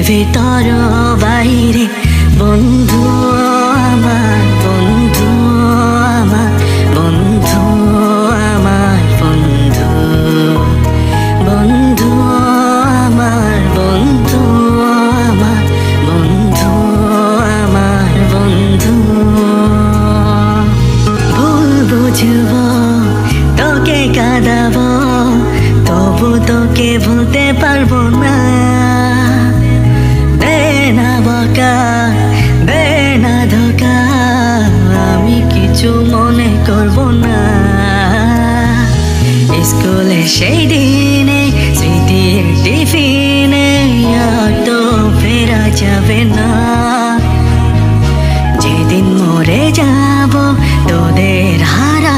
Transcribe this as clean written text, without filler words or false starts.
ভিতর বাইরে বন্ধু আমার, বন্ধু আমার, বন্ধু আমার, বন্ধু, বন্ধু আমার, বন্ধু আমার, বন্ধু আমার, বন্ধু। ভুল বুঝব, তোকে কাঁদাবো, তবু তোকে ভুলতে পারবো না। দে না বকা, দে না ধোকা, আমি কিছু মনে করব না। স্কুলে সেই দিনে স্মৃতির টিফিনে আর তো ফেরা যাবে না। যেদিন মরে যাব তোদের হারা